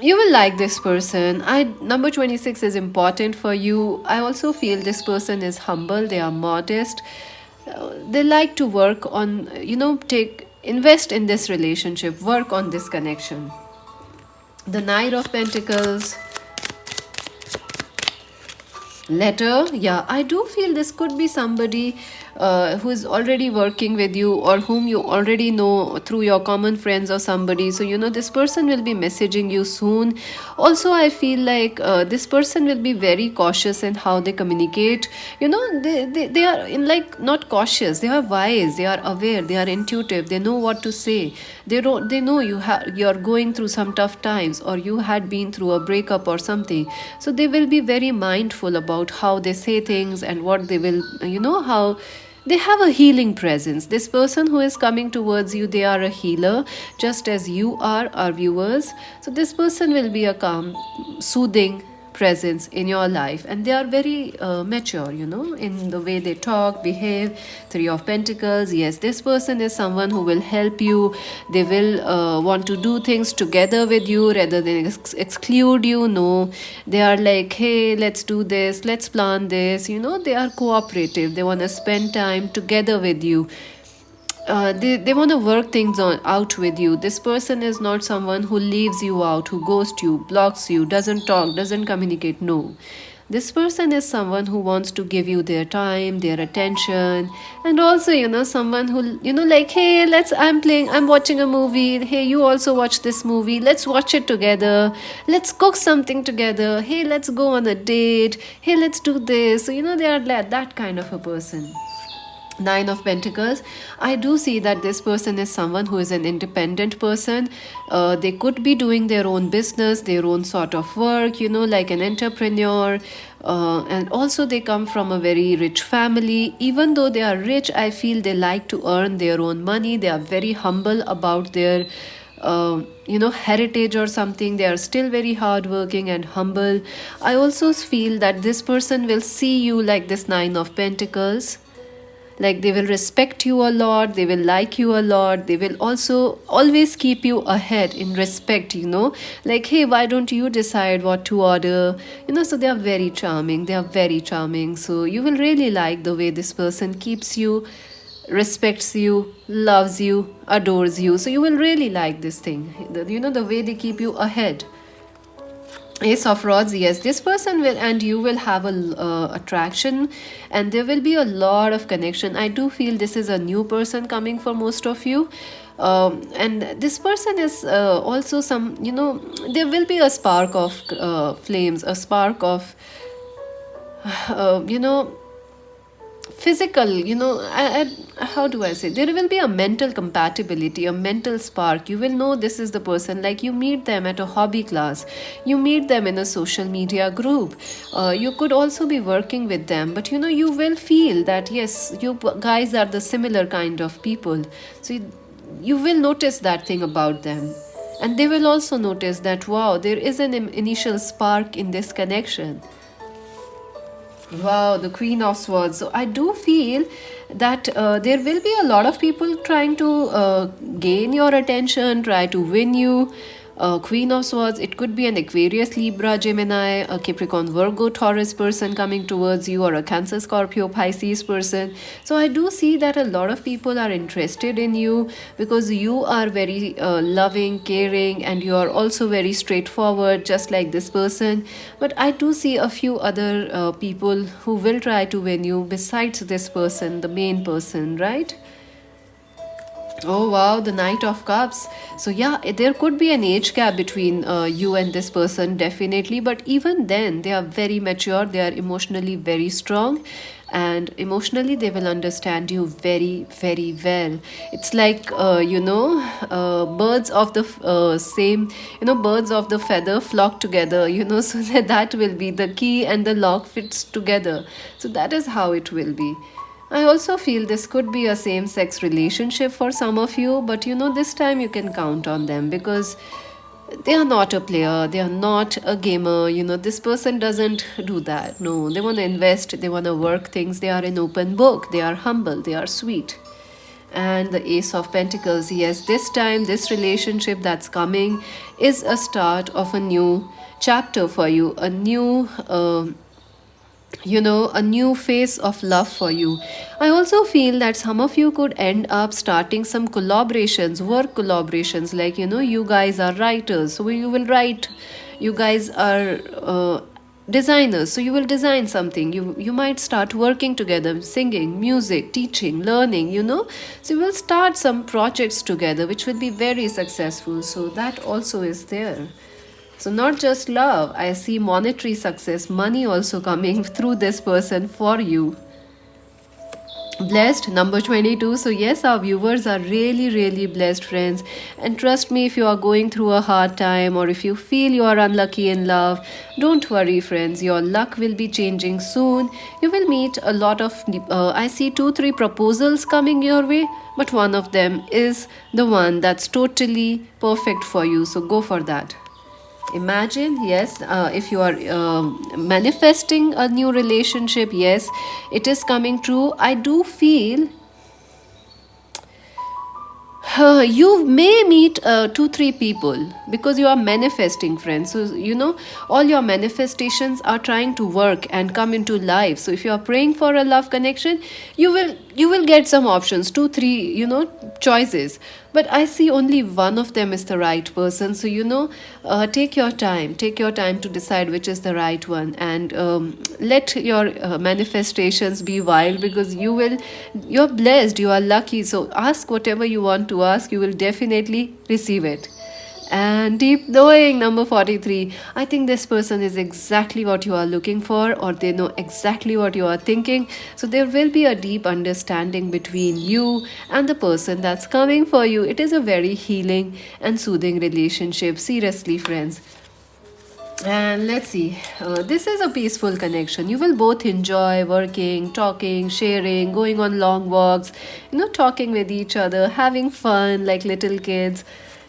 You will like this person. Number 26 is important for you. I also feel this person is humble. They are modest. They like to work on, invest in this relationship, work on this connection. The Knight of Pentacles, letter. Yeah, I do feel this could be somebody who is already working with you, or whom you already know through your common friends or somebody. So this person will be messaging you soon. Also, I feel like this person will be very cautious in how they communicate. They are not cautious, they are wise, they are aware, they are intuitive, they know what to say. They know you're going through some tough times, or you had been through a breakup or something. So they will be very mindful about how they say things, and what they will, how they have a healing presence. This person who is coming towards you, they are a healer, just as you are, our viewers. So this person will be a calm, soothing presence in your life, and they are very mature, in the way they talk, behave. Three of Pentacles, yes, this person is someone who will help you. They will want to do things together with you rather than exclude you. No, they are like, hey, let's do this, let's plan this. They are cooperative. They want to spend time together with you. They want to work things out with you. This person is not someone who leaves you out, who ghosts you, blocks you, doesn't talk, doesn't communicate. No, This person is someone who wants to give you their time, their attention, and also, someone who, like, hey, I'm watching a movie. Hey, you also watch this movie. Let's watch it together. Let's cook something together. Hey, let's go on a date. Hey, let's do this. So, they are that kind of a person. Nine of Pentacles. I do see that this person is someone who is an independent person. They could be doing their own business, their own sort of work, like an entrepreneur. And also, they come from a very rich family. Even though they are rich, I feel they like to earn their own money. They are very humble about their heritage or something. They are still very hardworking and humble. I also feel that this person will see you like this Nine of Pentacles. Like, they will respect you a lot, they will like you a lot, they will also always keep you ahead in respect, like, hey, why don't you decide what to order, so they are very charming, so you will really like the way this person keeps you, respects you, loves you, adores you. So you will really like this thing, the way they keep you ahead. Ace of Rods. Yes, this person will and you will have a attraction, and there will be a lot of connection. I do feel this is a new person coming for most of you. And this person is also some, there will be a spark of flames, a spark of uh, you know physical, how do I say, there will be a mental compatibility, a mental spark. You will know this is the person. Like, you meet them at a hobby class, you meet them in a social media group, you could also be working with them, but you will feel that yes, you guys are the similar kind of people. So you will notice that thing about them, and they will also notice that, wow, there is an initial spark in this connection. Wow, the Queen of Swords. So I do feel that there will be a lot of people trying to gain your attention, try to win you. Queen of Swords, it could be an Aquarius, Libra, Gemini, a Capricorn, Virgo, Taurus person coming towards you, or a Cancer, Scorpio, Pisces person. So I do see that a lot of people are interested in you because you are very loving, caring, and you are also very straightforward, just like this person. But I do see a few other people who will try to win you besides this person, the main person, right? Oh wow, the Knight of Cups. So yeah, there could be an age gap between you and this person, definitely. But even then, they are very mature. They are emotionally very strong, and emotionally they will understand you very, very well. It's like birds of the same, birds of the feather flock together. So that will be the key and the lock fits together. So that is how it will be. I also feel this could be a same sex relationship for some of you, but this time you can count on them because they are not a player, they are not a gamer. This person doesn't do that. No, they want to invest, they want to work things, they are an open book, they are humble, they are sweet. And the Ace of Pentacles, yes, this time, this relationship that's coming is a start of a new chapter for you, a new. A new phase of love for you. I also feel that some of you could end up starting some collaborations, work collaborations, like you guys are writers, so you will write. You guys are designers, so you will design something. You might start working together, singing, music, teaching, learning, so you will start some projects together which will be very successful. So that also is there. So, not just love, I see monetary success, money also coming through this person for you. Blessed, number 22. So yes, our viewers are really, really blessed, friends. And trust me, if you are going through a hard time or if you feel you are unlucky in love, don't worry, friends. Your luck will be changing soon. You will meet a lot of I see 2-3 proposals coming your way, but one of them is the one that's totally perfect for you. So go for that. Imagine, yes, if you are manifesting a new relationship, yes, it is coming true. I do feel you may meet 2-3 people because you are manifesting, friends. So all your manifestations are trying to work and come into life. So if you are praying for a love connection, you will get some options, 2-3 choices. but I see only one of them is the right person. So take your time to decide which is the right one, and let your manifestations be wild, because you're blessed, you are lucky. So ask whatever you want to ask, you will definitely receive it. And deep knowing, number 43. I think this person is exactly what you are looking for, or they know exactly what you are thinking. So there will be a deep understanding between you and the person that's coming for you. It is a very healing and soothing relationship. Seriously, friends. And let's see, this is a peaceful connection. You will both enjoy working, talking, sharing, going on long walks, talking with each other, having fun like little kids.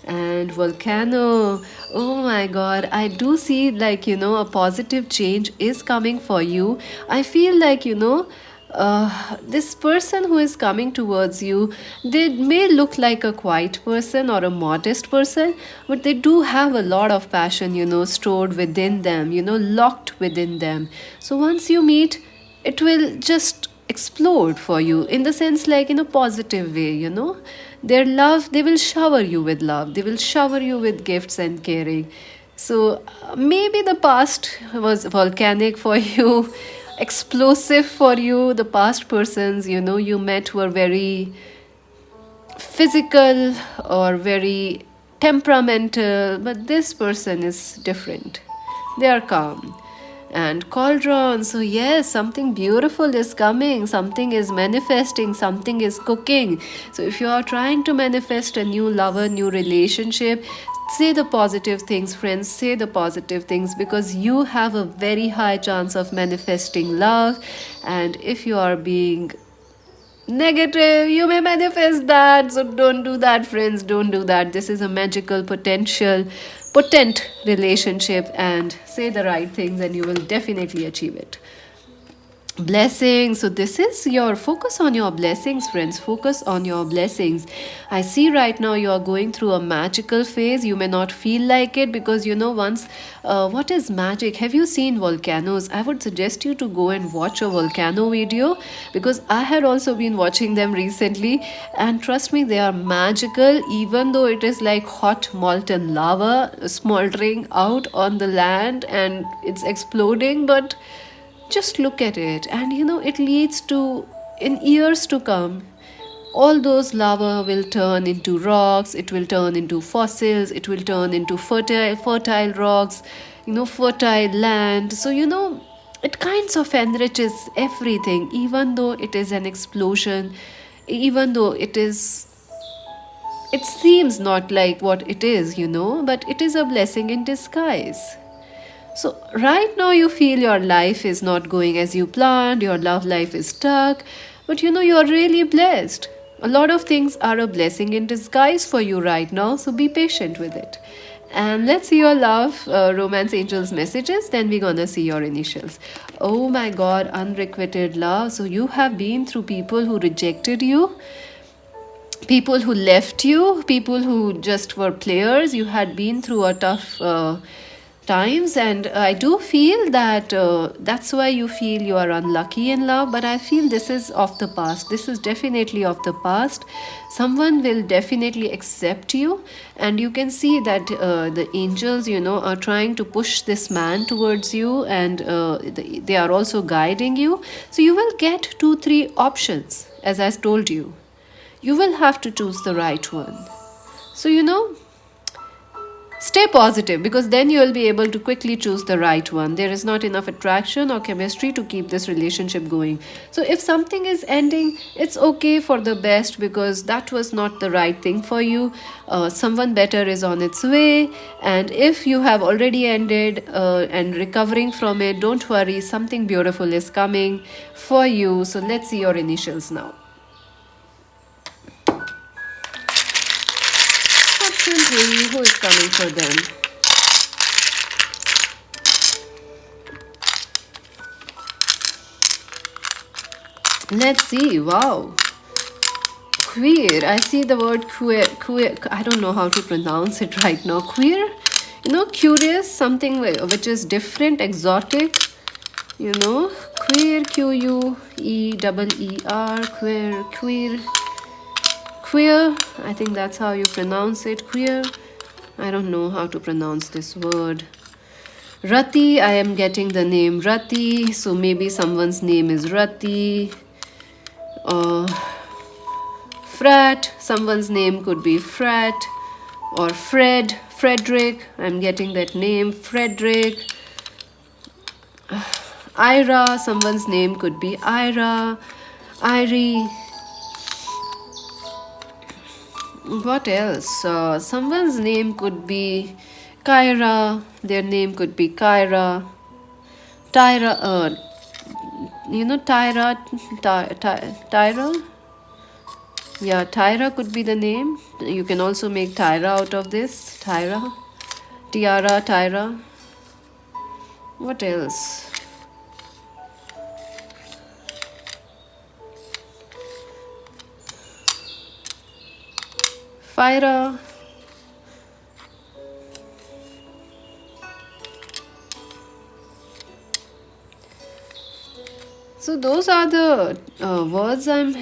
And volcano, oh my god, I do see, like, a positive change is coming for you. I feel like, this person who is coming towards you, they may look like a quiet person or a modest person, but they do have a lot of passion, stored within them, locked within them. So once you meet, it will just explode for you, in the sense, like, in a positive way. Their love, they will shower you with love, they will shower you with gifts and caring. So maybe the past was volcanic for you, explosive for you. The past persons, you met, were very physical or very temperamental, but this person is different. They are calm. And cauldron, so yes, something beautiful is coming, something is manifesting, something is cooking. So if you are trying to manifest a new lover, new relationship, say the positive things, friends, say the positive things, because you have a very high chance of manifesting love. And if you are being negative, you may manifest that. So don't do that, friends, don't do that. This is a magical potent relationship, and say the right things and you will definitely achieve it. Blessings, so this is your focus on your blessings, friends. Focus on your blessings. I see right now you are going through a magical phase. You may not feel like it, because once, what is magic? Have you seen volcanoes? I would suggest you to go and watch a volcano video, because I had also been watching them recently, and trust me, they are magical. Even though it is like hot molten lava smoldering out on the land and it's exploding, but just look at it, and it leads to, in years to come, all those lava will turn into rocks, it will turn into fossils, it will turn into fertile rocks, fertile land. So it kinds of enriches everything, even though it is an explosion, even though it seems not like what it is, but it is a blessing in disguise. So, right now, you feel your life is not going as you planned, your love life is stuck, but you are really blessed. A lot of things are a blessing in disguise for you right now, so be patient with it. And let's see your love, romance angels messages, then we're gonna see your initials. Oh my god, unrequited love. So, you have been through people who rejected you, people who left you, people who just were players. You had been through a tough times, and I do feel that that's why you feel you are unlucky in love. But I feel this is of the past, this is definitely of the past. Someone will definitely accept you, and you can see that the angels are trying to push this man towards you, and they are also guiding you. So you will get 2-3 options. As I told you, you will have to choose the right one. So stay positive, because then you will be able to quickly choose the right one. There is not enough attraction or chemistry to keep this relationship going. So if something is ending, it's okay for the best, because that was not the right thing for you. Someone better is on its way. And if you have already ended and recovering from it, don't worry, something beautiful is coming for you. So let's see your initials now. Option 3, who is coming for them? Let's see. Wow. Queer. I see the word queer. I don't know how to pronounce it right now. Queer? Curious, something which is different, exotic. Queer, Queer, queer. Queer, I think that's how you pronounce it. Queer. I don't know how to pronounce this word. Rati, I am getting the name Rati, so maybe someone's name is Rati. Frat, someone's name could be Frat. Or Frederick, I'm getting that name, Frederick. Ira, someone's name could be Ira. Irie. What else? Someone's name could be Kyra. Their name could be Kyra. Tyra. Tyra. Tyra. Yeah, Tyra could be the name. You can also make Tyra out of this. Tyra. Tiara. Tyra. What else? Fyra. So those are the words I'm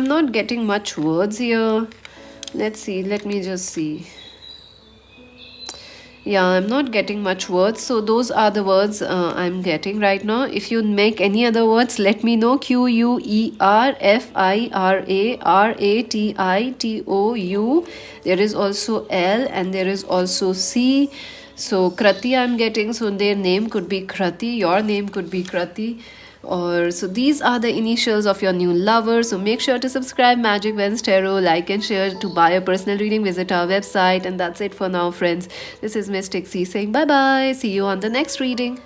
not getting much words here. Let's see. Let me just see. Yeah, I'm not getting much words. So those are the words I'm getting right now. If you make any other words, let me know. QUERFIRARATITOU. There is also L and there is also C. So Krati I'm getting. So their name could be Krati. Your name could be Krati. So these are the initials of your new lover. So make sure to subscribe Magic Vens Tarot, like and share. To buy a personal reading, visit our website. And that's it for now, friends. This is Miss Tixie saying bye bye. See you on the next reading.